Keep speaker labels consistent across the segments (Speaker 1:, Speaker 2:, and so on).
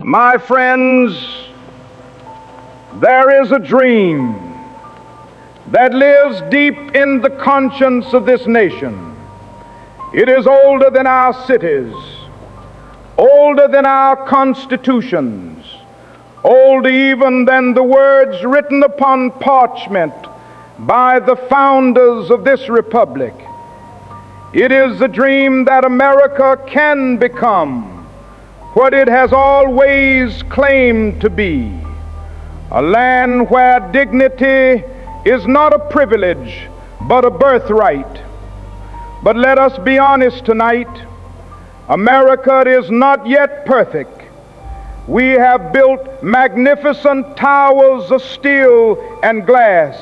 Speaker 1: My friends, there is a dream that lives deep in the conscience of this nation. It is older than our cities, older than our constitutions, older even than the words written upon parchment by the founders of this republic. It is the dream that America can become what it has always claimed to be, a land where dignity is not a privilege but a birthright. But let us be honest tonight, America is not yet perfect. We have built magnificent towers of steel and glass,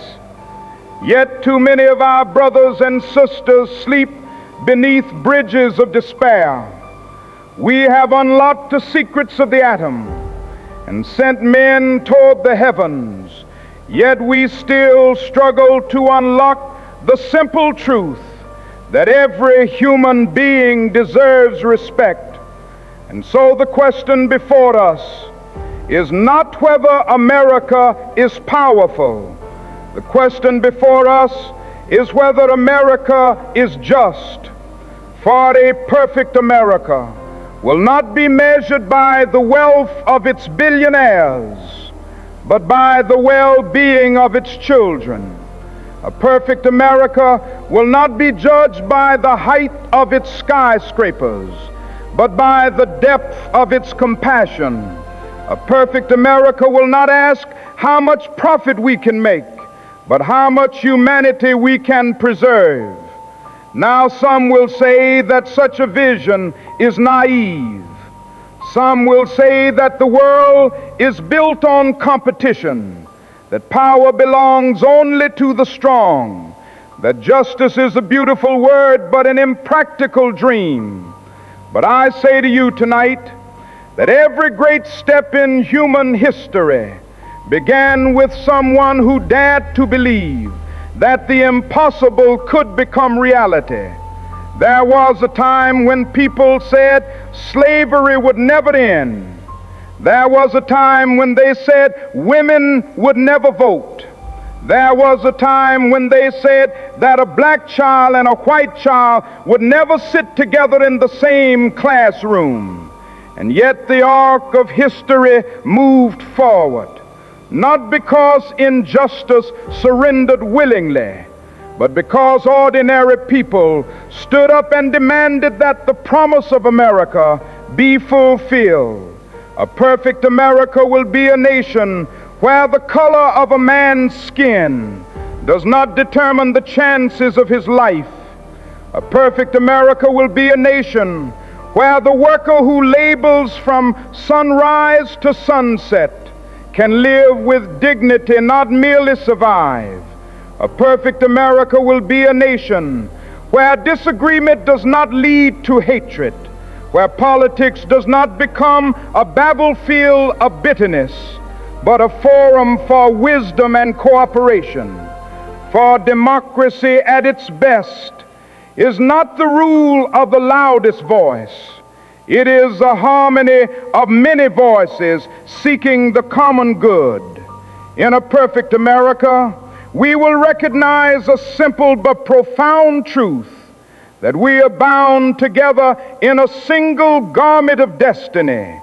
Speaker 1: yet too many of our brothers and sisters sleep beneath bridges of despair. We have unlocked the secrets of the atom and sent men toward the heavens, yet we still struggle to unlock the simple truth that every human being deserves respect. And so the question before us is not whether America is powerful. The question before us is whether America is just. For a perfect America will not be measured by the wealth of its billionaires, but by the well-being of its children. A perfect America will not be judged by the height of its skyscrapers, but by the depth of its compassion. A perfect America will not ask how much profit we can make, but how much humanity we can preserve. Now some will say that such a vision is naive. Some will say that the world is built on competition, that power belongs only to the strong, that justice is a beautiful word but an impractical dream. But I say to you tonight that every great step in human history began with someone who dared to believe that the impossible could become reality. There was a time when people said slavery would never end. There was a time when they said women would never vote. There was a time when they said that a black child and a white child would never sit together in the same classroom. And yet the arc of history moved forward, not because injustice surrendered willingly, but because ordinary people stood up and demanded that the promise of America be fulfilled. A perfect America will be a nation where the color of a man's skin does not determine the chances of his life. A perfect America will be a nation where the worker who labors from sunrise to sunset can live with dignity, not merely survive. A perfect America will be a nation where disagreement does not lead to hatred, where politics does not become a battlefield of bitterness, but a forum for wisdom and cooperation. For democracy at its best is not the rule of the loudest voice. It is a harmony of many voices seeking the common good. In a perfect America, we will recognize a simple but profound truth, that we are bound together in a single garment of destiny.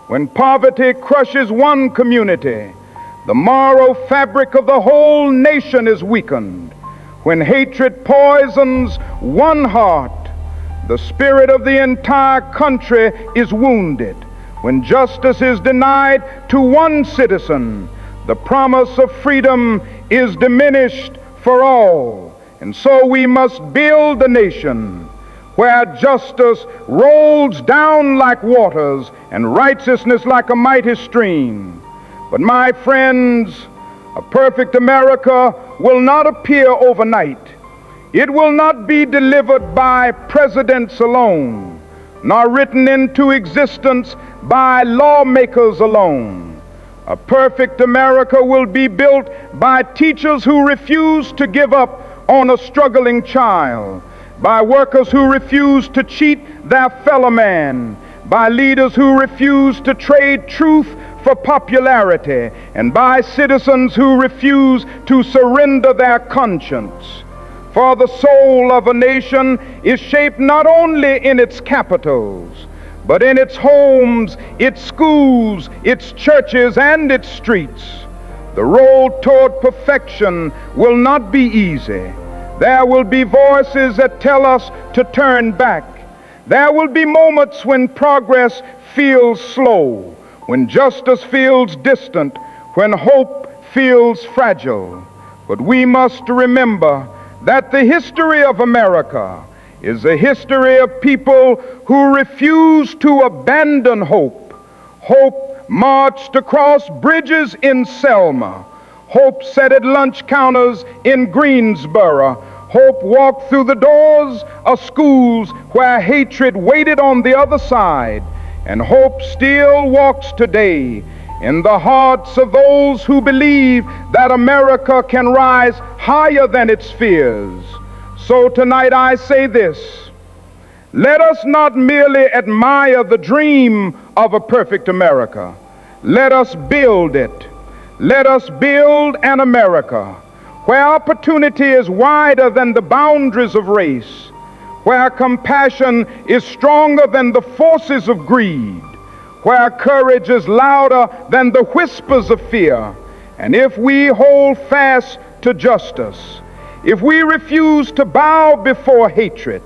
Speaker 1: When poverty crushes one community, the moral fabric of the whole nation is weakened. When hatred poisons one heart, the spirit of the entire country is wounded. When justice is denied to one citizen, the promise of freedom is diminished for all. And so we must build a nation where justice rolls down like waters and righteousness like a mighty stream. But my friends, a perfect America will not appear overnight. It will not be delivered by presidents alone, nor written into existence by lawmakers alone. A perfect America will be built by teachers who refuse to give up on a struggling child, by workers who refuse to cheat their fellow man, by leaders who refuse to trade truth for popularity, and by citizens who refuse to surrender their conscience. For the soul of a nation is shaped not only in its capitals, but in its homes, its schools, its churches, and its streets. The road toward perfection will not be easy. There will be voices that tell us to turn back. There will be moments when progress feels slow, when justice feels distant, when hope feels fragile. But we must remember that the history of America is a history of people who refuse to abandon hope. Hope marched across bridges in Selma. Hope sat at lunch counters in Greensboro. Hope walked through the doors of schools where hatred waited on the other side. And hope still walks today in the hearts of those who believe that America can rise higher than its fears. So tonight I say this: let us not merely admire the dream of a perfect America. Let us build it. Let us build an America where opportunity is wider than the boundaries of race, where compassion is stronger than the forces of greed, where courage is louder than the whispers of fear. And if we hold fast to justice, if we refuse to bow before hatred,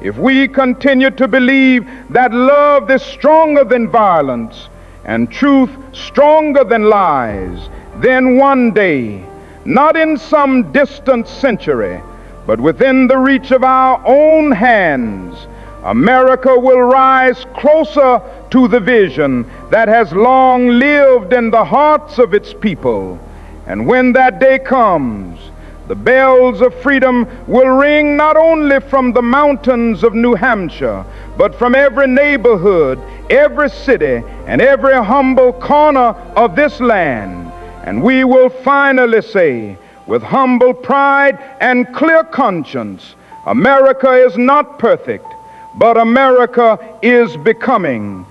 Speaker 1: if we continue to believe that love is stronger than violence and truth stronger than lies, then one day, not in some distant century, but within the reach of our own hands, America will rise closer to the vision that has long lived in the hearts of its people. And when that day comes, the bells of freedom will ring not only from the mountains of New Hampshire, but from every neighborhood, every city, and every humble corner of this land. And we will finally say, with humble pride and clear conscience, America is not perfect, but America is becoming.